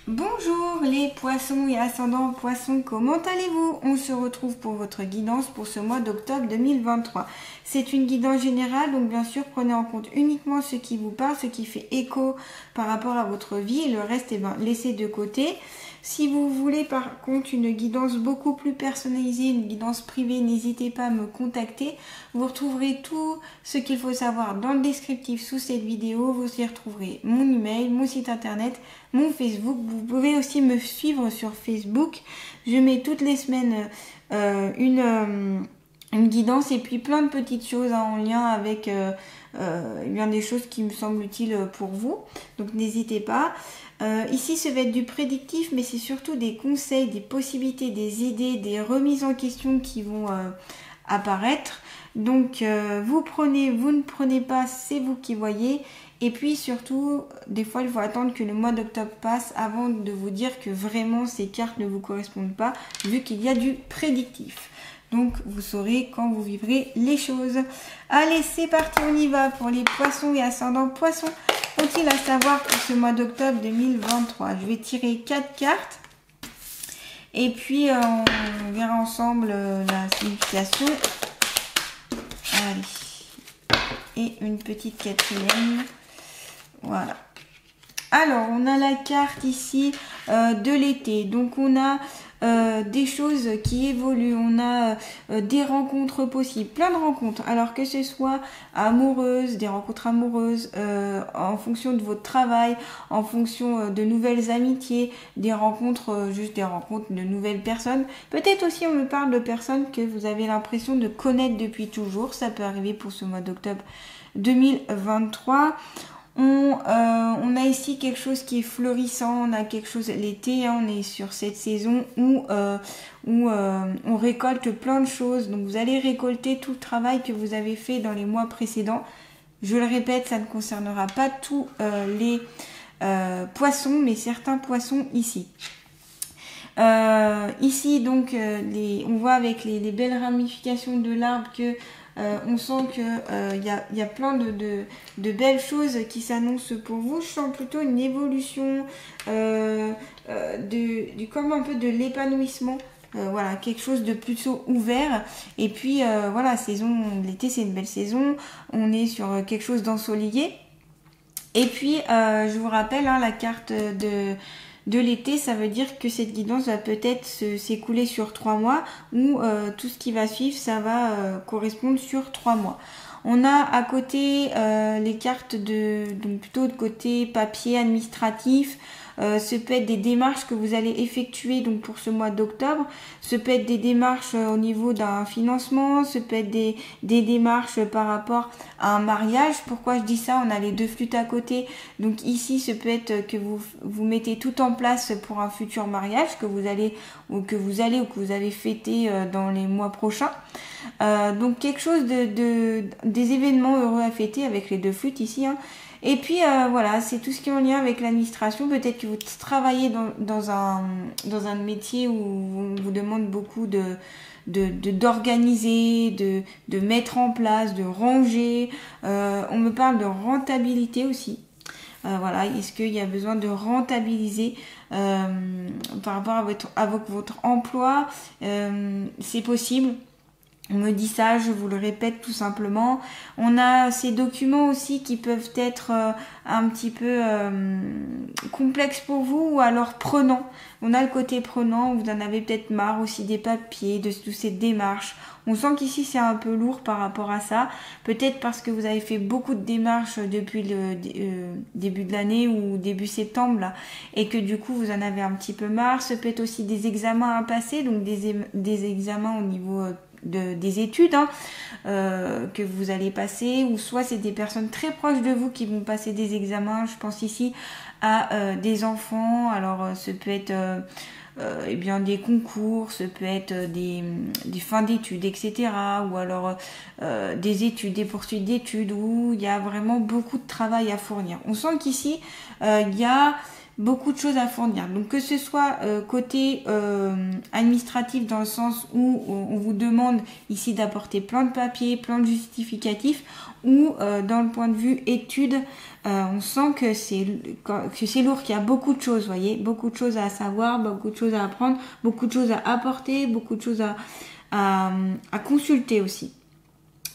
Bonjour les poissons et ascendants poissons, comment allez-vous? On se retrouve pour votre guidance pour ce mois d'octobre 2023. C'est une guidance générale, donc bien sûr prenez en compte uniquement ce qui vous parle, ce qui fait écho par rapport à votre vie et le reste, laissez de côté. Si vous voulez par contre une guidance beaucoup plus personnalisée, une guidance privée, n'hésitez pas à me contacter. Vous retrouverez tout ce qu'il faut savoir dans le descriptif sous cette vidéo. Vous y retrouverez mon email, mon site internet, mon Facebook. Vous pouvez aussi me suivre sur Facebook. Je mets toutes les semaines une guidance et puis plein de petites choses en lien avec bien des choses qui me semblent utiles pour vous. Donc n'hésitez pas. Ici, ça va être du prédictif, mais c'est surtout des conseils, des possibilités, des idées, des remises en question qui vont apparaître. Donc, vous prenez, vous ne prenez pas, c'est vous qui voyez. Et puis surtout, des fois, il faut attendre que le mois d'octobre passe avant de vous dire que vraiment ces cartes ne vous correspondent pas, vu qu'il y a du prédictif. Donc, vous saurez quand vous vivrez les choses. Allez, c'est parti, on y va pour les poissons et ascendants poissons. Qu'ont-ils à savoir pour ce mois d'octobre 2023? Je vais tirer 4 cartes. Et puis, on verra ensemble la signification. Allez. Et une petite quatrième. Voilà. Alors, on a la carte ici de l'été. Donc, on a des choses qui évoluent. On a des rencontres possibles. Plein de rencontres. Alors que ce soit amoureuses, des rencontres amoureuses, en fonction de votre travail, en fonction de nouvelles amitiés, des rencontres, juste des rencontres de nouvelles personnes. Peut-être aussi, on me parle de personnes que vous avez l'impression de connaître depuis toujours. Ça peut arriver pour ce mois d'octobre 2023. On a ici quelque chose qui est florissant, on a quelque chose l'été, hein, on est sur cette saison où on récolte plein de choses. Donc vous allez récolter tout le travail que vous avez fait dans les mois précédents. Je le répète, ça ne concernera pas tous les poissons, mais certains poissons ici. Ici donc on voit avec les belles ramifications de l'arbre que on sent que y a plein de belles choses qui s'annoncent pour vous. Je sens plutôt une évolution comme un peu de l'épanouissement. Voilà, quelque chose de plutôt ouvert. Et puis voilà, l'été c'est une belle saison. On est sur quelque chose d'ensoleillé. Et puis je vous rappelle la carte de l'été, ça veut dire que cette guidance va peut-être s'écouler sur 3 mois ou tout ce qui va suivre, ça va correspondre sur 3 mois. On a à côté les cartes donc plutôt de côté papier administratif. Ce peut être des démarches que vous allez effectuer donc pour ce mois d'octobre. Ce peut être des démarches au niveau d'un financement. Ce peut être des démarches par rapport à un mariage. Pourquoi je dis ça? On a les deux flûtes à côté. Donc ici, ce peut être que vous mettez tout en place pour un futur mariage que vous avez fêté dans les mois prochains. Donc quelque chose des événements heureux à fêter avec les deux flûtes ici. Et puis voilà, c'est tout ce qui est en lien avec l'administration. Peut-être que vous travaillez dans un métier où on vous demande beaucoup d'organiser, de mettre en place, de ranger. On me parle de rentabilité aussi. Voilà, est-ce qu'il y a besoin de rentabiliser par rapport à votre emploi? C'est possible. On me dit ça, je vous le répète tout simplement. On a ces documents aussi qui peuvent être un petit peu complexes pour vous ou alors prenants. On a le côté prenant, vous en avez peut-être marre aussi des papiers, de toutes ces démarches. On sent qu'ici c'est un peu lourd par rapport à ça. Peut-être parce que vous avez fait beaucoup de démarches depuis le début de l'année ou début septembre là, et que du coup vous en avez un petit peu marre. Ça peut être aussi des examens à passer, donc des examens au niveau des études que vous allez passer, ou soit c'est des personnes très proches de vous qui vont passer des examens. Je pense ici à des enfants. Alors ce peut être des concours, ce peut être des fins d'études, etc. Ou alors des études, des poursuites d'études où il y a vraiment beaucoup de travail à fournir. On sent qu'ici il y a beaucoup de choses à fournir. Donc que ce soit côté administratif dans le sens où on vous demande ici d'apporter plein de papiers, plein de justificatifs, ou dans le point de vue études, on sent que c'est lourd, qu'il y a beaucoup de choses, voyez, beaucoup de choses à savoir, beaucoup de choses à apprendre, beaucoup de choses à apporter, beaucoup de choses à consulter aussi.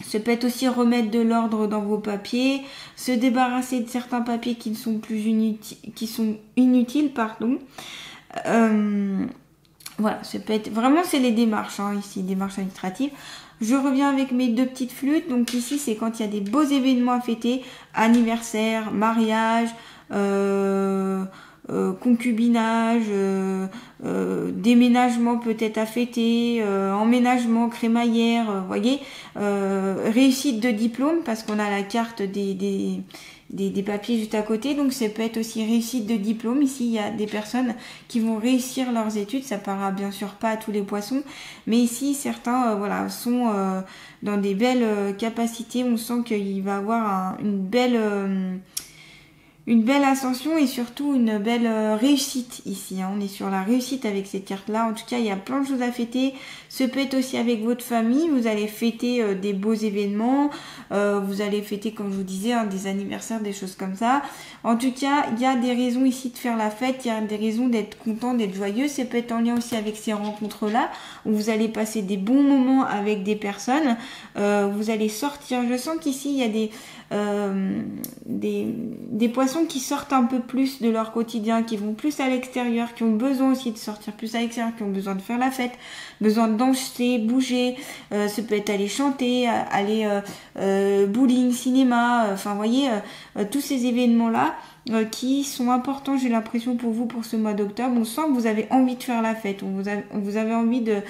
Ça peut être aussi remettre de l'ordre dans vos papiers, se débarrasser de certains papiers qui sont inutiles, pardon. Voilà, ça peut être vraiment, c'est les démarches ici, démarches administratives. Je reviens avec mes deux petites flûtes. Donc ici, c'est quand il y a des beaux événements à fêter, anniversaire, mariage, concubinage, déménagement peut-être à fêter, emménagement, crémaillère, voyez, réussite de diplôme parce qu'on a la carte des papiers juste à côté, donc ça peut être aussi réussite de diplôme. Ici, il y a des personnes qui vont réussir leurs études, ça parlera bien sûr pas à tous les poissons, mais ici, certains sont dans des belles capacités, on sent qu'il va avoir une belle ascension et surtout une belle réussite ici. On est sur la réussite avec cette carte-là. En tout cas, il y a plein de choses à fêter. Ce peut être aussi avec votre famille. Vous allez fêter des beaux événements. Vous allez fêter, comme je vous disais, des anniversaires, des choses comme ça. En tout cas, il y a des raisons ici de faire la fête. Il y a des raisons d'être content, d'être joyeux. Ça peut être en lien aussi avec ces rencontres-là où vous allez passer des bons moments avec des personnes. Vous allez sortir. Je sens qu'ici, il y a des poissons qui sortent un peu plus de leur quotidien, qui vont plus à l'extérieur, qui ont besoin aussi de sortir plus à l'extérieur, qui ont besoin de faire la fête, besoin de danser, bouger, ça peut être aller chanter, aller bowling, cinéma, enfin vous voyez, tous ces événements-là qui sont importants, j'ai l'impression pour vous pour ce mois d'octobre. On sent que vous avez envie de faire la fête, vous avez envie de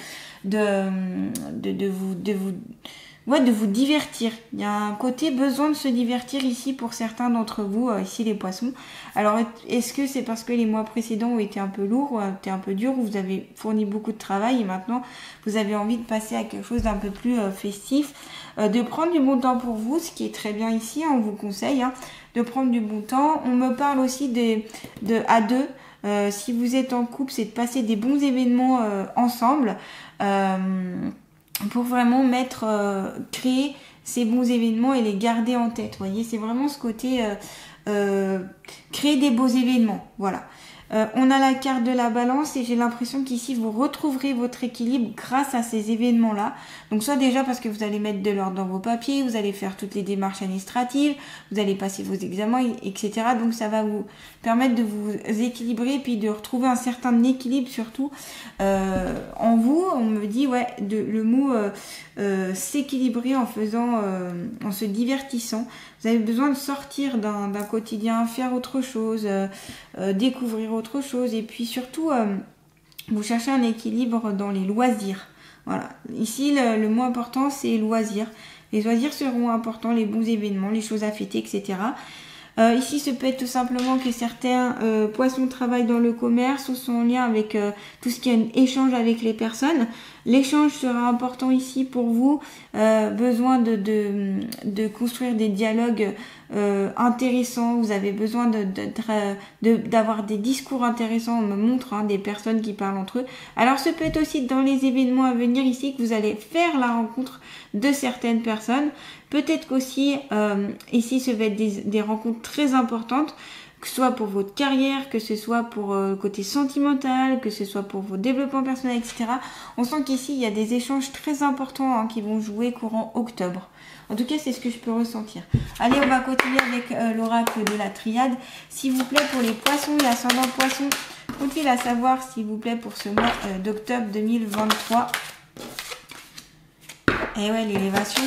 vous divertir. Il y a un côté besoin de se divertir ici pour certains d'entre vous, ici les poissons. Alors, est-ce que c'est parce que les mois précédents ont été un peu lourds, ont été un peu durs, où vous avez fourni beaucoup de travail et maintenant vous avez envie de passer à quelque chose d'un peu plus festif, de prendre du bon temps pour vous, ce qui est très bien ici, on vous conseille de prendre du bon temps. On me parle aussi de à deux. Si vous êtes en couple, c'est de passer des bons événements ensemble. Pour vraiment créer ces bons événements et les garder en tête. Vous voyez, c'est vraiment ce côté créer des beaux événements. Voilà. On a la carte de la balance et j'ai l'impression qu'ici vous retrouverez votre équilibre grâce à ces événements-là. Donc soit déjà parce que vous allez mettre de l'ordre dans vos papiers, vous allez faire toutes les démarches administratives, vous allez passer vos examens, etc. Donc ça va vous permettre de vous équilibrer et puis de retrouver un certain équilibre surtout en vous. On me dit le mot s'équilibrer en se divertissant. Vous avez besoin de sortir d'un quotidien, faire autre chose, découvrir autre chose et puis surtout vous cherchez un équilibre dans les loisirs. Voilà. Ici le mot important c'est loisirs. Les loisirs seront importants, les bons événements, les choses à fêter, etc. Ici, ce peut être tout simplement que certains poissons travaillent dans le commerce ou sont en lien avec tout ce qui est un échange avec les personnes. L'échange sera important ici pour vous. Besoin de construire des dialogues intéressants. Vous avez besoin d'avoir des discours intéressants. On me montre des personnes qui parlent entre eux. Alors, ce peut être aussi dans les événements à venir ici que vous allez faire la rencontre de certaines personnes. Peut-être qu'aussi, ici, ça va être des rencontres très importantes, que ce soit pour votre carrière, que ce soit pour le côté sentimental, que ce soit pour vos développements personnels, etc. On sent qu'ici, il y a des échanges très importants qui vont jouer courant octobre. En tout cas, c'est ce que je peux ressentir. Allez, on va continuer avec l'oracle de la triade. S'il vous plaît, pour les poissons et ascendants poissons, faut-il à savoir, s'il vous plaît, pour ce mois d'octobre 2023. Et ouais, l'élévation,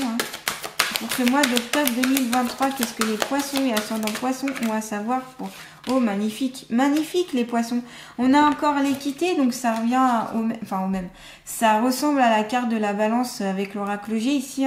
Pour ce mois d'octobre 2023, qu'est-ce que les poissons et ascendants poissons ont à savoir pour... Oh, magnifique, magnifique les poissons. On a encore l'équité, donc ça revient au même. Ça ressemble à la carte de la balance avec l'oracle G ici,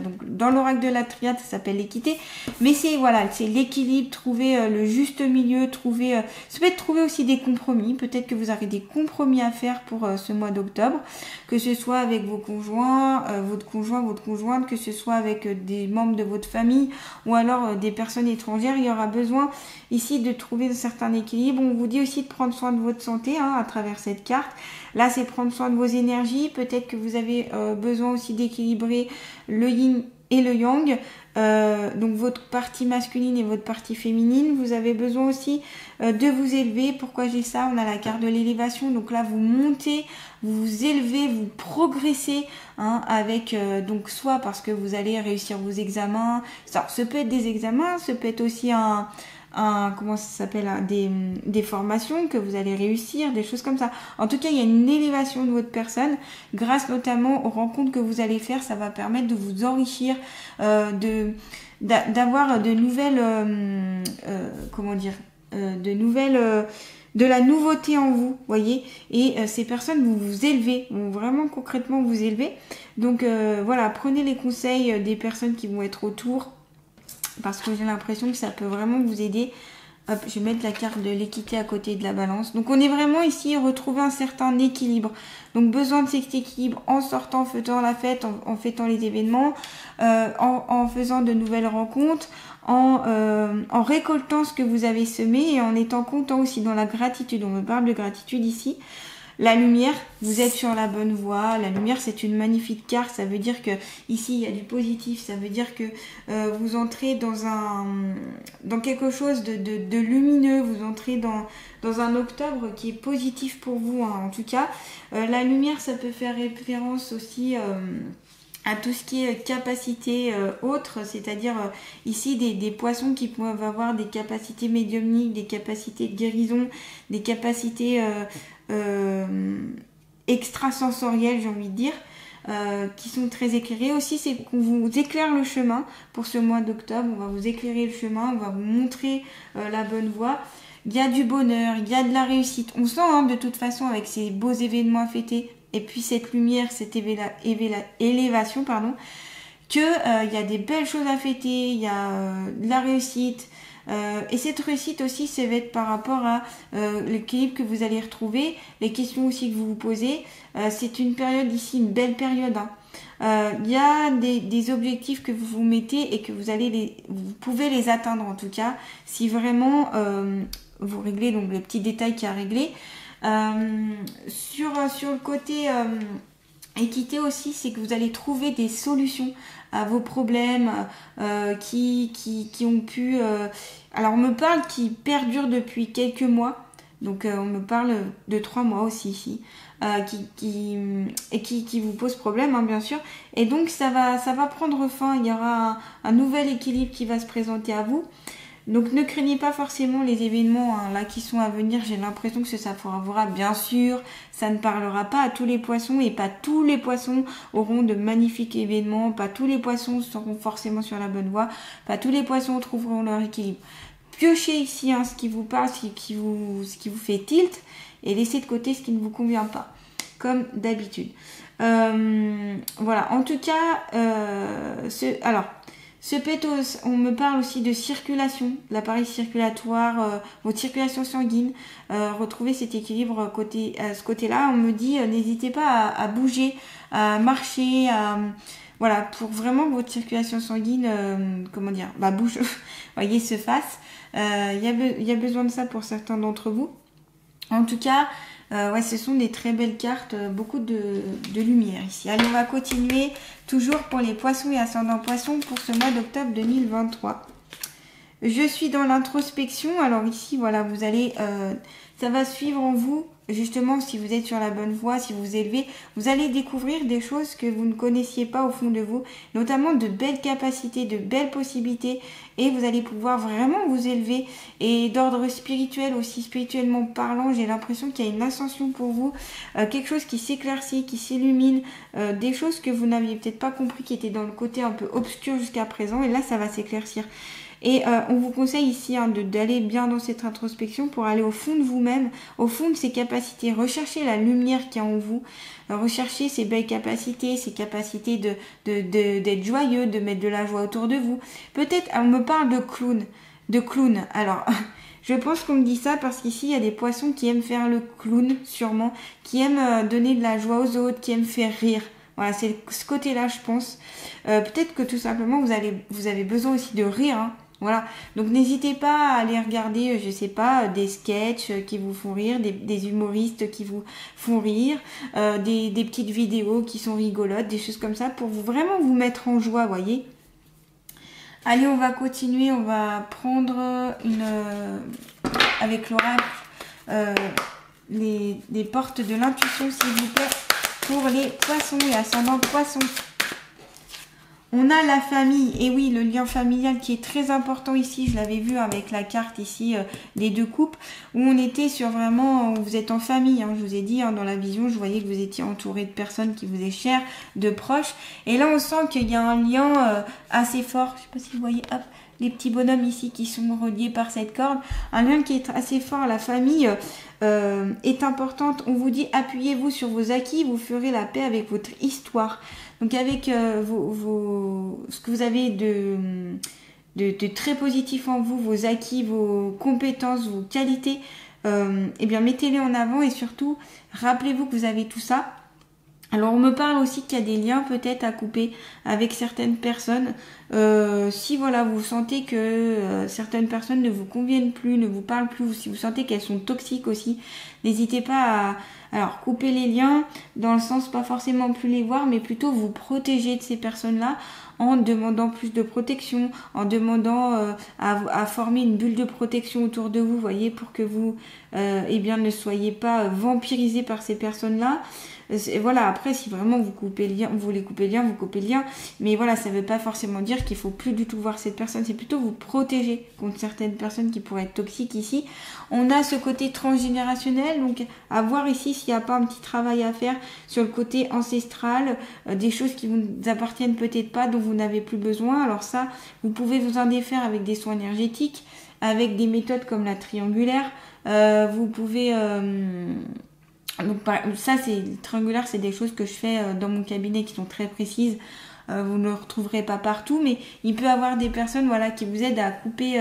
donc dans l'oracle de la triade, ça s'appelle l'équité. Mais c'est l'équilibre, trouver le juste milieu, ça peut être trouver aussi des compromis. Peut-être que vous avez des compromis à faire pour ce mois d'octobre, que ce soit avec vos conjoints, votre conjointe, que ce soit avec des membres de votre famille ou alors des personnes étrangères. Il y aura besoin ici de trouver retrouver un certain équilibre. On vous dit aussi de prendre soin de votre santé à travers cette carte. Là, c'est prendre soin de vos énergies. Peut-être que vous avez besoin aussi d'équilibrer le yin et le yang, donc votre partie masculine et votre partie féminine. Vous avez besoin aussi de vous élever. Pourquoi j'ai ça? On a la carte de l'élévation, donc là vous montez, vous vous élevez, vous progressez avec donc soit parce que vous allez réussir vos examens. Alors, ce peut être des examens, ce peut être aussi comment ça s'appelle, des formations que vous allez réussir, des choses comme ça. En tout cas, il y a une élévation de votre personne grâce notamment aux rencontres que vous allez faire. Ça va permettre de vous enrichir, d'avoir de nouvelles de la nouveauté en vous, voyez. Et ces personnes vont vous élever, vont vraiment concrètement vous élever. Donc voilà, prenez les conseils des personnes qui vont être autour, parce que j'ai l'impression que ça peut vraiment vous aider. Hop, je vais mettre la carte de l'équité à côté de la balance. Donc on est vraiment ici retrouver un certain équilibre. Donc besoin de cet équilibre en sortant, en faisant la fête, en fêtant les événements, en faisant de nouvelles rencontres, en récoltant ce que vous avez semé et en étant content aussi dans la gratitude. On me parle de gratitude ici. La lumière, vous êtes sur la bonne voie. La lumière, c'est une magnifique carte. Ça veut dire que ici, il y a du positif. Ça veut dire que vous entrez dans quelque chose de lumineux. Vous entrez dans un octobre qui est positif pour vous, en tout cas. La lumière, ça peut faire référence aussi à tout ce qui est capacité autre, c'est-à-dire ici des poissons qui peuvent avoir des capacités médiumniques, des capacités de guérison, des capacités extrasensorielles, j'ai envie de dire, qui sont très éclairées. Aussi, c'est qu'on vous éclaire le chemin pour ce mois d'octobre. On va vous éclairer le chemin, on va vous montrer la bonne voie. Il y a du bonheur, il y a de la réussite. On sent de toute façon avec ces beaux événements à fêter, et puis cette lumière, cette élévation, que il y a des belles choses à fêter, il y a de la réussite. Et cette réussite aussi, ça va être par rapport à l'équilibre que vous allez retrouver, les questions aussi que vous vous posez. C'est une période ici, une belle période. Il y a des objectifs que vous vous mettez et que vous pouvez les atteindre en tout cas, si vraiment vous réglez donc le petit détail qu'il y a à régler. Sur le côté équité aussi, c'est que vous allez trouver des solutions à vos problèmes qui ont pu... alors on me parle qui perdurent depuis quelques mois, donc on me parle de 3 mois aussi ici, qui vous pose problème bien sûr, et donc ça va prendre fin. Il y aura un nouvel équilibre qui va se présenter à vous. Donc ne craignez pas forcément les événements là qui sont à venir. J'ai l'impression que ça favorera, bien sûr, ça ne parlera pas à tous les poissons et pas tous les poissons auront de magnifiques événements, pas tous les poissons seront forcément sur la bonne voie, pas tous les poissons trouveront leur équilibre. Piochez ici ce qui vous parle, ce qui vous fait tilt, et laissez de côté ce qui ne vous convient pas, comme d'habitude. Voilà, en tout cas, ce pétos, on me parle aussi de circulation, l'appareil circulatoire, votre circulation sanguine, retrouver cet équilibre à ce côté-là. On me dit, n'hésitez pas à bouger, à marcher, voilà, pour vraiment que votre circulation sanguine, bouge, voyez, se fasse. Il y a besoin de ça pour certains d'entre vous. En tout cas, ce sont des très belles cartes, beaucoup de lumière ici. Allez, on va continuer toujours pour les poissons et ascendants poissons pour ce mois d'octobre 2023. Je suis dans l'introspection. Alors ici, voilà, vous allez, ça va suivre en vous. Justement, si vous êtes sur la bonne voie, si vous vous élevez, vous allez découvrir des choses que vous ne connaissiez pas au fond de vous, notamment de belles capacités, de belles possibilités, et vous allez pouvoir vraiment vous élever. Et d'ordre spirituel aussi, spirituellement parlant, j'ai l'impression qu'il y a une ascension pour vous, quelque chose qui s'éclaircit, qui s'illumine, des choses que vous n'aviez peut-être pas compris, qui étaient dans le côté un peu obscur jusqu'à présent, et là ça va s'éclaircir. Et on vous conseille ici d'aller bien dans cette introspection pour aller au fond de vous-même, au fond de ces capacités. Recherchez la lumière qui est en vous, recherchez ces belles capacités, ces capacités d'être joyeux, de mettre de la joie autour de vous. Peut-être, on me parle de clown. Alors, je pense qu'on me dit ça parce qu'ici, il y a des poissons qui aiment faire le clown, sûrement, qui aiment donner de la joie aux autres, qui aiment faire rire. Voilà, c'est ce côté-là, je pense. Peut-être que tout simplement, vous avez besoin aussi de rire, Voilà, donc n'hésitez pas à aller regarder, je sais pas, des sketchs qui vous font rire, des humoristes qui vous font rire, des petites vidéos qui sont rigolotes, des choses comme ça pour vraiment vous mettre en joie, voyez. Allez, on va continuer, on va prendre avec l'oracle les portes de l'intuition, s'il vous plaît, pour les poissons et ascendants poissons. On a la famille, et oui, le lien familial qui est très important ici, je l'avais vu avec la carte ici des 2 coupes, où on était sur vraiment, vous êtes en famille, hein, je vous ai dit, hein, dans la vision, je voyais que vous étiez entouré de personnes qui vous est chères, de proches, et là on sent qu'il y a un lien assez fort, je sais pas si vous voyez, hop, les petits bonhommes ici qui sont reliés par cette corde, un lien qui est assez fort, la famille est importante, on vous dit appuyez-vous sur vos acquis, vous ferez la paix avec votre histoire. Donc avec ce que vous avez de très positif en vous, vos acquis, vos compétences, vos qualités, eh bien mettez-les en avant et surtout rappelez-vous que vous avez tout ça. Alors on me parle aussi qu'il y a des liens peut-être à couper avec certaines personnes. Si voilà vous sentez que certaines personnes ne vous conviennent plus, ne vous parlent plus, ou si vous sentez qu'elles sont toxiques aussi, n'hésitez pas à couper les liens dans le sens pas forcément plus les voir, mais plutôt vous protéger de ces personnes-là en demandant plus de protection, en demandant à former une bulle de protection autour de vous, voyez, pour que vous eh bien ne soyez pas vampirisés par ces personnes-là. Voilà, après si vraiment vous coupez le lien, vous voulez couper le lien, vous coupez le lien, mais voilà, ça veut pas forcément dire qu'il faut plus du tout voir cette personne, c'est plutôt vous protéger contre certaines personnes qui pourraient être toxiques ici. On a ce côté transgénérationnel, donc à voir ici s'il n'y a pas un petit travail à faire sur le côté ancestral, des choses qui vous appartiennent peut-être pas, dont vous n'avez plus besoin. Alors ça, vous pouvez vous en défaire avec des soins énergétiques, avec des méthodes comme la triangulaire, vous pouvez... Donc ça c'est triangulaire, c'est des choses que je fais dans mon cabinet qui sont très précises. Vous ne le retrouverez pas partout, mais il peut y avoir des personnes voilà qui vous aident à couper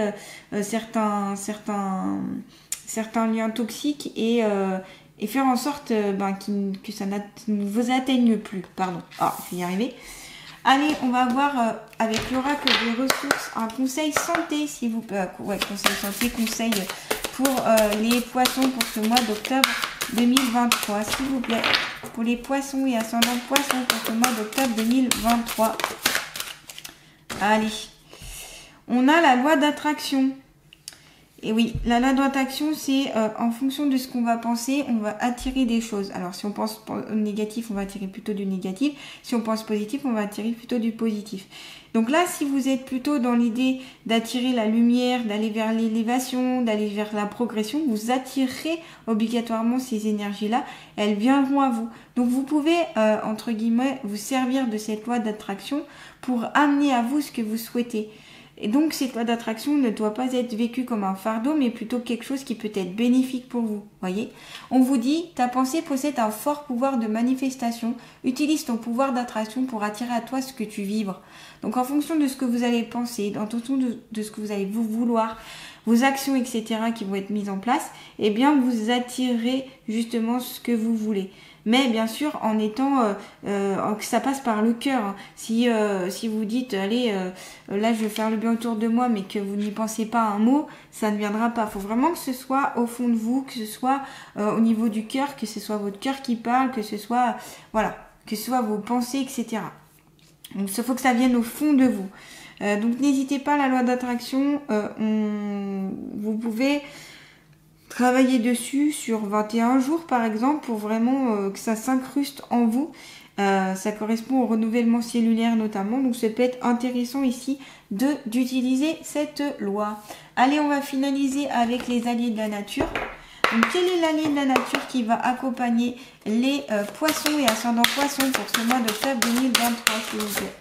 certains liens toxiques et faire en sorte que ça ne vous atteigne plus. Pardon. Ah, je vais y arriver. Allez, on va voir avec l'oracle des ressources un conseil santé, s'il vous plaît. Ouais, conseil santé, conseil pour les poissons pour ce mois d'octobre 2023, s'il vous plaît. Pour les poissons et ascendants poissons pour ce mois d'octobre 2023. Allez. On a la loi d'attraction. Et oui, la loi d'attraction, c'est en fonction de ce qu'on va penser, on va attirer des choses. Alors, si on pense négatif, on va attirer plutôt du négatif. Si on pense positif, on va attirer plutôt du positif. Donc là, si vous êtes plutôt dans l'idée d'attirer la lumière, d'aller vers l'élévation, d'aller vers la progression, vous attirerez obligatoirement ces énergies-là. Elles viendront à vous. Donc, vous pouvez, entre guillemets, vous servir de cette loi d'attraction pour amener à vous ce que vous souhaitez. Et donc, cette loi d'attraction ne doit pas être vécue comme un fardeau, mais plutôt quelque chose qui peut être bénéfique pour vous. Voyez ? On vous dit, ta pensée possède un fort pouvoir de manifestation. Utilise ton pouvoir d'attraction pour attirer à toi ce que tu vibres. Donc, en fonction de ce que vous allez penser, en fonction de ce que vous allez vous vouloir, vos actions, etc. qui vont être mises en place, eh bien, vous attirerez justement ce que vous voulez. Mais bien sûr, en étant que ça passe par le cœur. Hein. Si vous dites, allez, là je vais faire le bien autour de moi, mais que vous n'y pensez pas un mot, ça ne viendra pas. Il faut vraiment que ce soit au fond de vous, que ce soit au niveau du cœur, que ce soit votre cœur qui parle, que ce soit que ce soit vos pensées, etc. Donc il faut que ça vienne au fond de vous. Donc n'hésitez pas, la loi d'attraction, vous pouvez travailler dessus sur 21 jours par exemple pour vraiment que ça s'incruste en vous. Ça correspond au renouvellement cellulaire notamment, donc ça peut être intéressant ici d'utiliser cette loi. Allez, on va finaliser avec les alliés de la nature. Donc quel est l'allié de la nature qui va accompagner les poissons et ascendants poissons pour ce mois d'octobre 2023, s'il vous plaît?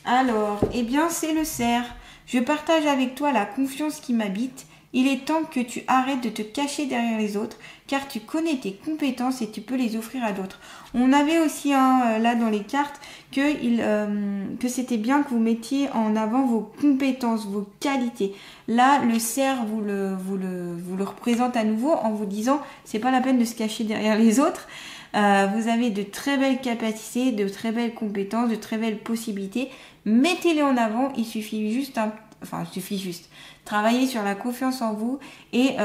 Alors, eh bien c'est le cerf. Je partage avec toi la confiance qui m'habite. Il est temps que tu arrêtes de te cacher derrière les autres, car tu connais tes compétences et tu peux les offrir à d'autres. On avait aussi là dans les cartes que c'était bien que vous mettiez en avant vos compétences, vos qualités. Là, le cerf vous le représente à nouveau en vous disant c'est pas la peine de se cacher derrière les autres. Vous avez de très belles capacités, de très belles compétences, de très belles possibilités. Mettez-les en avant, il suffit juste enfin, il suffit juste. Travaillez sur la confiance en vous et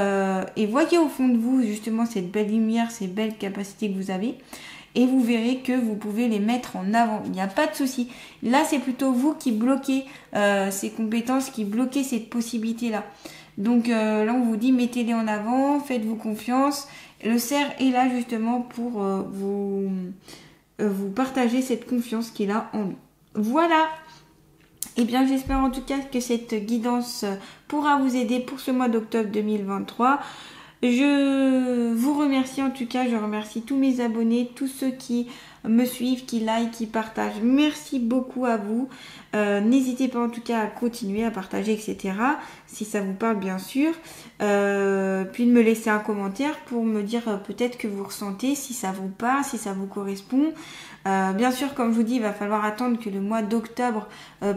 voyez au fond de vous justement cette belle lumière, ces belles capacités que vous avez. Et vous verrez que vous pouvez les mettre en avant. Il n'y a pas de souci. Là, c'est plutôt vous qui bloquez ces compétences, qui bloquez cette possibilité-là. Donc là, on vous dit, mettez-les en avant, faites-vous confiance. Le cerf est là justement pour vous partager cette confiance qu'il a en lui. Voilà. Eh bien, j'espère en tout cas que cette guidance pourra vous aider pour ce mois d'octobre 2023. Je vous remercie en tout cas, je remercie tous mes abonnés, tous ceux qui me suivent, qui like, qui partagent. Merci beaucoup à vous. N'hésitez pas en tout cas à continuer à partager, etc. Si ça vous parle bien sûr. Puis de me laisser un commentaire pour me dire peut-être que vous ressentez, si ça vous parle, si ça vous correspond. Bien sûr, comme je vous dis, il va falloir attendre que le mois d'octobre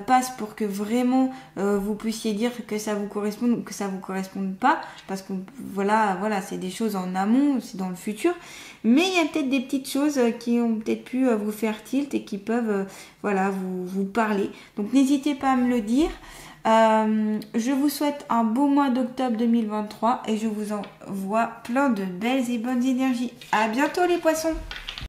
passe pour que vraiment vous puissiez dire que ça vous corresponde ou que ça vous corresponde pas, parce que voilà, c'est des choses en amont, c'est dans le futur. Mais il y a peut-être des petites choses qui ont peut-être pu vous faire tilt et qui peuvent vous parler. Donc n'hésitez pas à me le dire. Je vous souhaite un beau mois d'octobre 2023 et je vous envoie plein de belles et bonnes énergies. À bientôt les poissons!